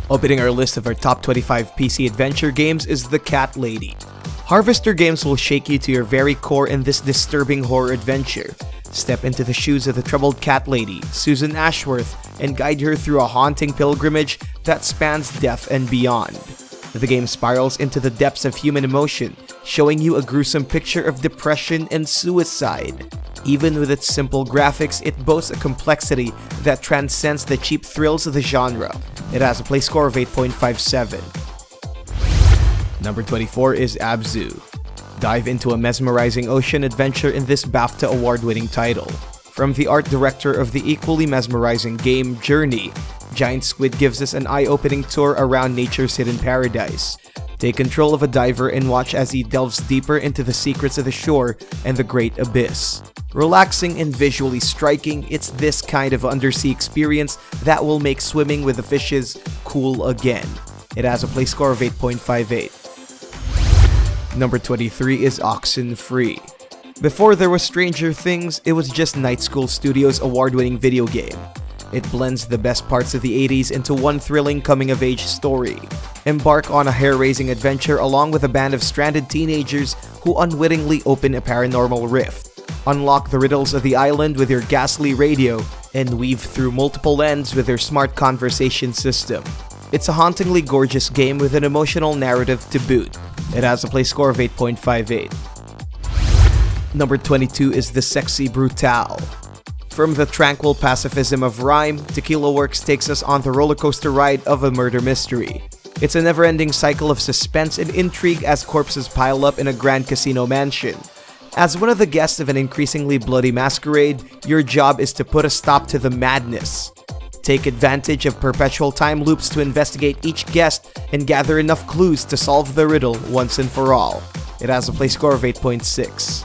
Opening our list of our top 25 PC adventure games is The Cat Lady. Harvester games will shake you to your very core in this disturbing horror adventure. Step into the shoes of the troubled cat lady, Susan Ashworth, and guide her through a haunting pilgrimage that spans death and beyond. The game spirals into the depths of human emotion, showing you a gruesome picture of depression and suicide. Even with its simple graphics, it boasts a complexity that transcends the cheap thrills of the genre. It has a play score of 8.57. Number 24 is Abzu. Dive into a mesmerizing ocean adventure in this BAFTA award-winning title. From the art director of the equally mesmerizing game Journey, Giant Squid gives us an eye-opening tour around nature's hidden paradise. Take control of a diver and watch as he delves deeper into the secrets of the shore and the great abyss. Relaxing and visually striking, it's this kind of undersea experience that will make swimming with the fishes cool again. It has a play score of 8.58. Number 23 is Oxenfree. Before there was Stranger Things, it was just Night School Studios' award-winning video game. It blends the best parts of the 80s into one thrilling coming-of-age story. Embark on a hair-raising adventure along with a band of stranded teenagers who unwittingly open a paranormal rift. Unlock the riddles of the island with your ghastly radio, and weave through multiple ends with your smart conversation system. It's a hauntingly gorgeous game with an emotional narrative to boot. It has a play score of 8.58. Number 22 is The Sexy Brutale. From the tranquil pacifism of rhyme, Tequila Works takes us on the rollercoaster ride of a murder mystery. It's a never-ending cycle of suspense and intrigue as corpses pile up in a grand casino mansion. As one of the guests of an increasingly bloody masquerade, your job is to put a stop to the madness. Take advantage of perpetual time loops to investigate each guest and gather enough clues to solve the riddle once and for all. It has a play score of 8.6.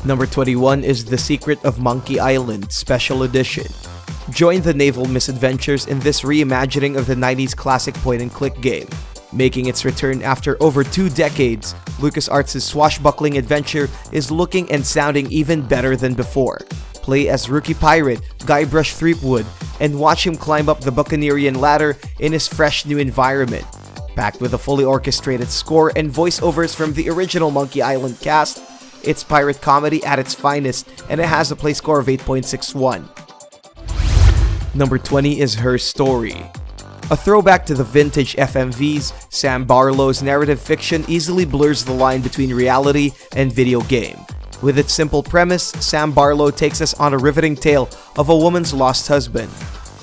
Number 21 is The Secret of Monkey Island Special Edition. Join the naval misadventures in this reimagining of the 90s classic point-and-click game. Making its return after over 2 decades, LucasArts' swashbuckling adventure is looking and sounding even better than before. Play as rookie pirate Guybrush Threepwood and watch him climb up the Buccaneerian ladder in his fresh new environment. Packed with a fully orchestrated score and voiceovers from the original Monkey Island cast, it's pirate comedy at its finest, and it has a play score of 8.61. Number 20 is Her Story. A throwback to the vintage FMVs, Sam Barlow's narrative fiction easily blurs the line between reality and video game. With its simple premise, Sam Barlow takes us on a riveting tale of a woman's lost husband.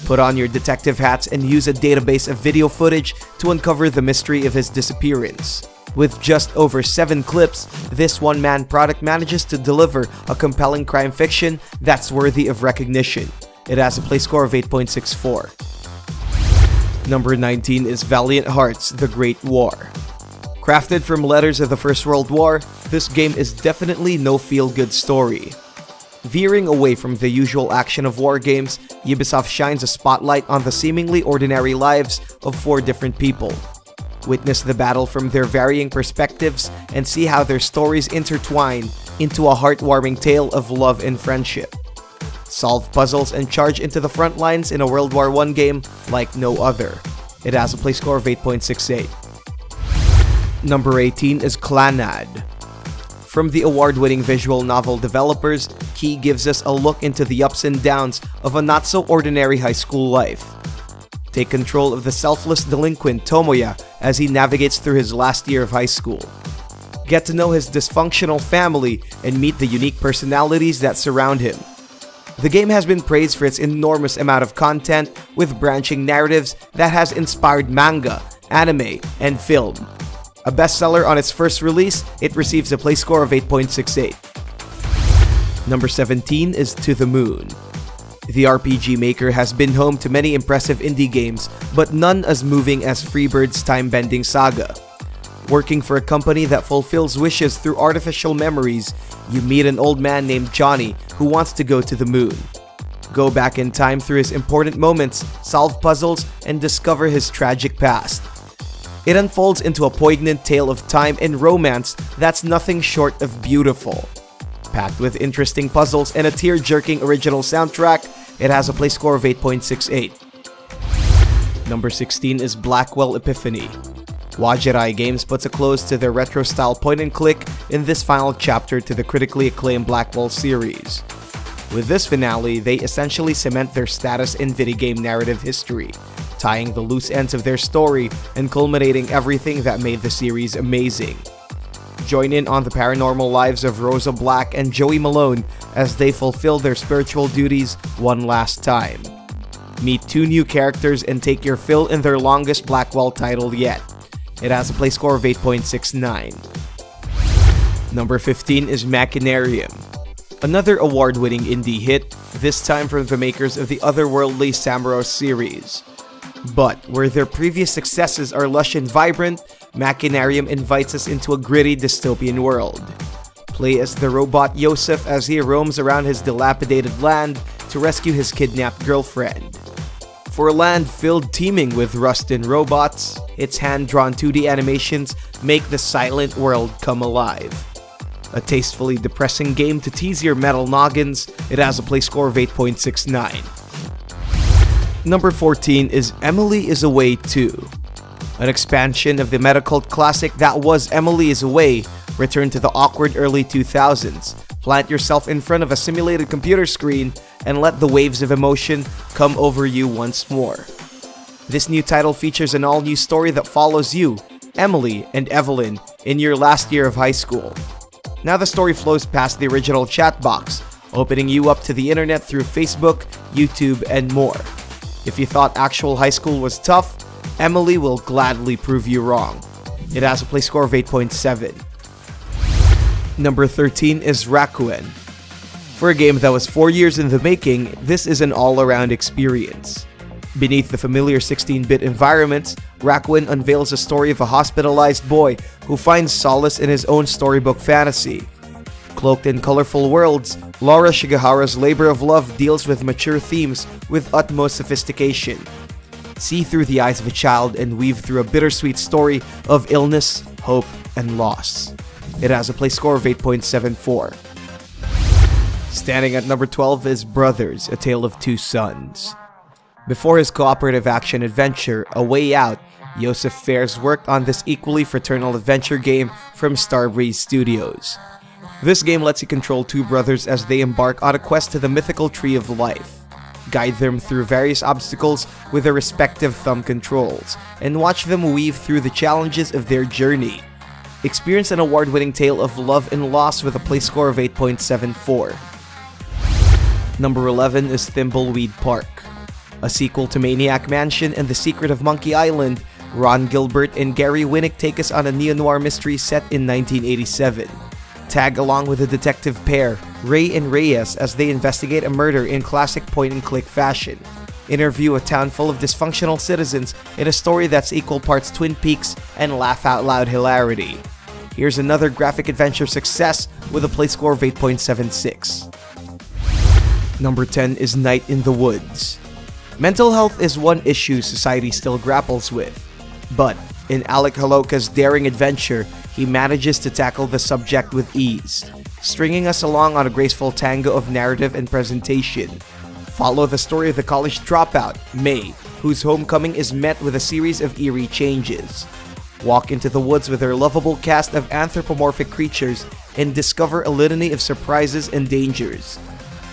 Put on your detective hats and use a database of video footage to uncover the mystery of his disappearance. With just over 7 clips, this one-man product manages to deliver a compelling crime fiction that's worthy of recognition. It has a play score of 8.64. Number 19 is Valiant Hearts: The Great War. Crafted from letters of the First World War, this game is definitely no feel-good story. Veering away from the usual action of war games, Ubisoft shines a spotlight on the seemingly ordinary lives of 4 different people. Witness the battle from their varying perspectives and see how their stories intertwine into a heartwarming tale of love and friendship. Solve puzzles and charge into the front lines in a World War I game like no other. It has a play score of 8.68. Number 18 is Clannad. From the award-winning visual novel developers, Key gives us a look into the ups and downs of a not-so-ordinary high school life. Take control of the selfless delinquent Tomoya as he navigates through his last year of high school. Get to know his dysfunctional family and meet the unique personalities that surround him. The game has been praised for its enormous amount of content with branching narratives that has inspired manga, anime, and film. A bestseller on its first release, it receives a play score of 8.68. Number 17 is To the Moon. The RPG maker has been home to many impressive indie games, but none as moving as Freebird's time-bending saga. Working for a company that fulfills wishes through artificial memories, you meet an old man named Johnny who wants to go to the moon. Go back in time through his important moments, solve puzzles, and discover his tragic past. It unfolds into a poignant tale of time and romance that's nothing short of beautiful. Packed with interesting puzzles and a tear-jerking original soundtrack, it has a play score of 8.68. Number 16 is Blackwell Epiphany. Wajirai Games puts a close to their retro-style point-and-click in this final chapter to the critically acclaimed Blackwell series. With this finale, they essentially cement their status in video game narrative history, tying the loose ends of their story and culminating everything that made the series amazing. Join in on the paranormal lives of Rosa Black and Joey Malone as they fulfill their spiritual duties one last time. Meet 2 new characters and take your fill in their longest Blackwell title yet. It has a play score of 8.69. Number 15 is Machinarium. Another award-winning indie hit, this time from the makers of the otherworldly Samuro series. But where their previous successes are lush and vibrant, Machinarium invites us into a gritty dystopian world. Play as the robot Yosef as he roams around his dilapidated land to rescue his kidnapped girlfriend. For a land filled teeming with rust and robots, its hand-drawn 2D animations make the silent world come alive. A tastefully depressing game to tease your metal noggins, it has a play score of 8.69. Number 14 is Emily is Away 2. An expansion of the meta-cult classic that was Emily is Away returned to the awkward early 2000s. Plant yourself in front of a simulated computer screen and let the waves of emotion come over you once more. This new title features an all-new story that follows you, Emily, and Evelyn in your last year of high school. Now the story flows past the original chat box, opening you up to the internet through Facebook, YouTube, and more. If you thought actual high school was tough, Emily will gladly prove you wrong. It has a play score of 8.7. Number 13 is Rakuen. For a game that was 4 years in the making, this is an all-around experience. Beneath the familiar 16-bit environments, Rakuen unveils a story of a hospitalized boy who finds solace in his own storybook fantasy. Cloaked in colorful worlds, Laura Shigehara's labor of love deals with mature themes with utmost sophistication. See through the eyes of a child and weave through a bittersweet story of illness, hope, and loss. It has a play score of 8.74. Standing at number 12 is Brothers, A Tale of Two Sons. Before his cooperative action adventure, A Way Out, Joseph Fares worked on this equally fraternal adventure game from Starbreeze Studios. This game lets you control 2 brothers as they embark on a quest to the mythical Tree of Life. Guide them through various obstacles with their respective thumb controls, and watch them weave through the challenges of their journey. Experience an award-winning tale of love and loss with a play score of 8.74. Number 11 is Thimbleweed Park. A sequel to Maniac Mansion and The Secret of Monkey Island, Ron Gilbert and Gary Winnick take us on a neo-noir mystery set in 1987. Tag along with the detective pair, Ray and Reyes, as they investigate a murder in classic point-and-click fashion. Interview a town full of dysfunctional citizens in a story that's equal parts Twin Peaks and laugh-out-loud hilarity. Here's another graphic adventure success with a play score of 8.76. Number 10 is Night in the Woods. Mental health is one issue society still grapples with, but in Alec Haloka's daring adventure, he manages to tackle the subject with ease, stringing us along on a graceful tango of narrative and presentation. Follow the story of the college dropout, May, whose homecoming is met with a series of eerie changes. Walk into the woods with their lovable cast of anthropomorphic creatures and discover a litany of surprises and dangers.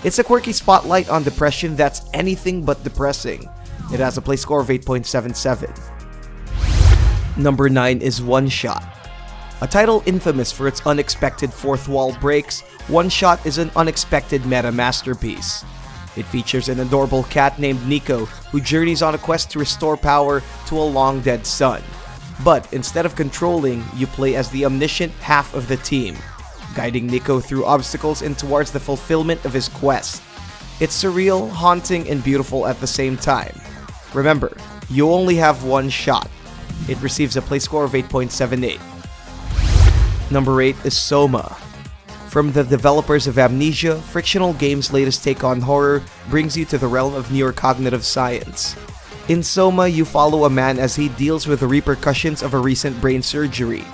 It's a quirky spotlight on depression that's anything but depressing. It has a play score of 8.77. Number 9 is One Shot. A title infamous for its unexpected fourth wall breaks, One Shot is an unexpected meta masterpiece. It features an adorable cat named Nico who journeys on a quest to restore power to a long-dead son. But instead of controlling, you play as the omniscient half of the team, guiding Nico through obstacles and towards the fulfillment of his quest. It's surreal, haunting, and beautiful at the same time. Remember, you only have one shot. It receives a play score of 8.78. Number 8 is Soma. From the developers of Amnesia, Frictional Games' latest take on horror brings you to the realm of neurocognitive science. In Soma, you follow a man as he deals with the repercussions of a recent brain surgery.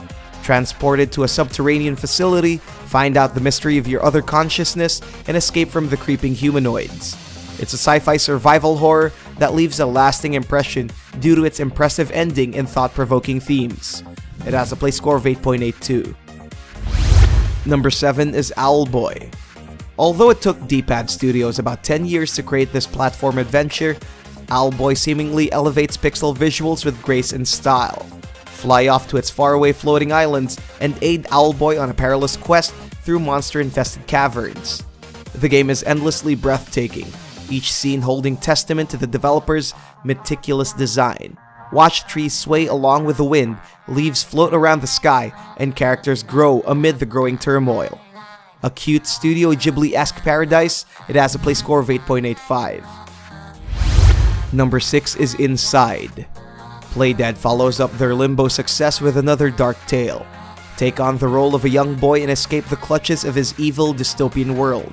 Transported to a subterranean facility, find out the mystery of your other consciousness, and escape from the creeping humanoids. It's a sci-fi survival horror that leaves a lasting impression due to its impressive ending and thought-provoking themes. It has a play score of 8.82. Number 7 is Owlboy. Although it took D-Pad Studios about 10 years to create this platform adventure, Owlboy seemingly elevates pixel visuals with grace and style. Fly off to its faraway floating islands and aid Owlboy on a perilous quest through monster-infested caverns. The game is endlessly breathtaking, each scene holding testament to the developer's meticulous design. Watch trees sway along with the wind, leaves float around the sky, and characters grow amid the growing turmoil. A cute Studio Ghibli-esque paradise, it has a play score of 8.85. Number 6 is Inside. Playdead follows up their Limbo success with another dark tale. Take on the role of a young boy and escape the clutches of his evil dystopian world.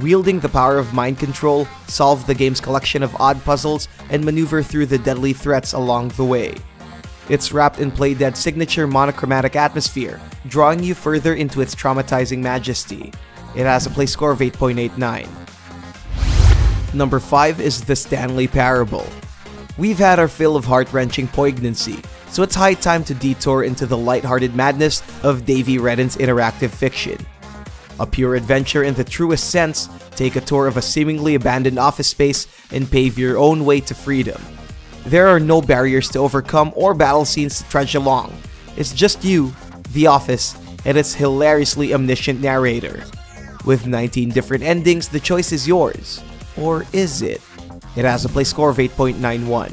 Wielding the power of mind control, solve the game's collection of odd puzzles, and maneuver through the deadly threats along the way. It's wrapped in Playdead's signature monochromatic atmosphere, drawing you further into its traumatizing majesty. It has a play score of 8.89. Number 5 is The Stanley Parable. We've had our fill of heart-wrenching poignancy, so it's high time to detour into the light-hearted madness of Davy Redden's interactive fiction. A pure adventure in the truest sense, take a tour of a seemingly abandoned office space and pave your own way to freedom. There are no barriers to overcome or battle scenes to trudge along. It's just you, the office, and its hilariously omniscient narrator. With 19 different endings, the choice is yours. Or is it? It has a play score of 8.91.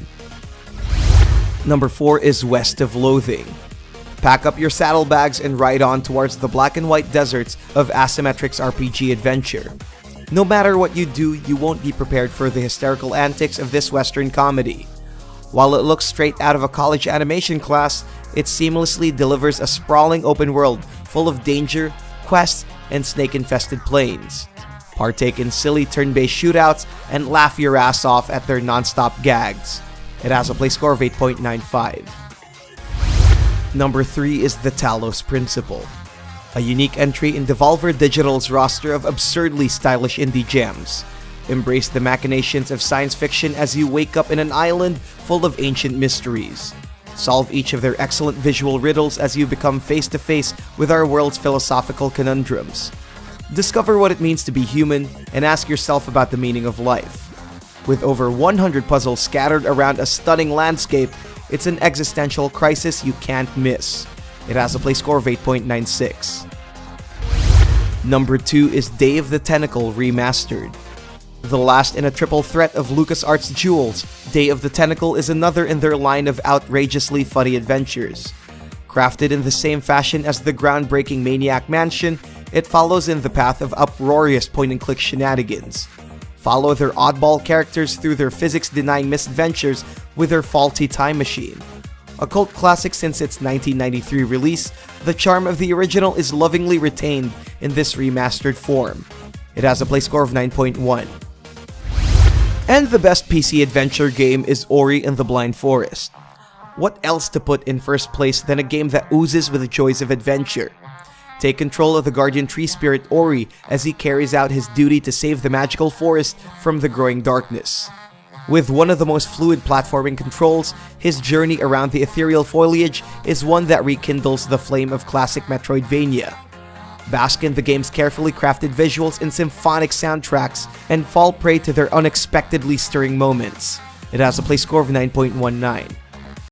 Number 4 is West of Loathing. Pack up your saddlebags and ride on towards the black and white deserts of Asymmetric's RPG adventure. No matter what you do, you won't be prepared for the hysterical antics of this Western comedy. While it looks straight out of a college animation class, it seamlessly delivers a sprawling open world full of danger, quests, and snake-infested plains. Partake in silly turn-based shootouts and laugh your ass off at their non-stop gags. It has a play score of 8.95. Number 3 is The Talos Principle. A unique entry in Devolver Digital's roster of absurdly stylish indie gems. Embrace the machinations of science fiction as you wake up in an island full of ancient mysteries. Solve each of their excellent visual riddles as you become face-to-face with our world's philosophical conundrums. Discover what it means to be human and ask yourself about the meaning of life. With over 100 puzzles scattered around a stunning landscape, it's an existential crisis you can't miss. It has a play score of 8.96. Number 2 is Day of the Tentacle Remastered. The last in a triple threat of LucasArts jewels, Day of the Tentacle is another in their line of outrageously funny adventures. Crafted in the same fashion as the groundbreaking Maniac Mansion, it follows in the path of uproarious point-and-click shenanigans. Follow their oddball characters through their physics-denying misadventures with their faulty time machine. A cult classic since its 1993 release, the charm of the original is lovingly retained in this remastered form. It has a play score of 9.1. And the best PC adventure game is Ori and the Blind Forest. What else to put in first place than a game that oozes with the joys of adventure? Take control of the guardian tree spirit Ori as he carries out his duty to save the magical forest from the growing darkness. With one of the most fluid platforming controls, his journey around the ethereal foliage is one that rekindles the flame of classic Metroidvania. Bask in the game's carefully crafted visuals and symphonic soundtracks, and fall prey to their unexpectedly stirring moments. It has a play score of 9.19.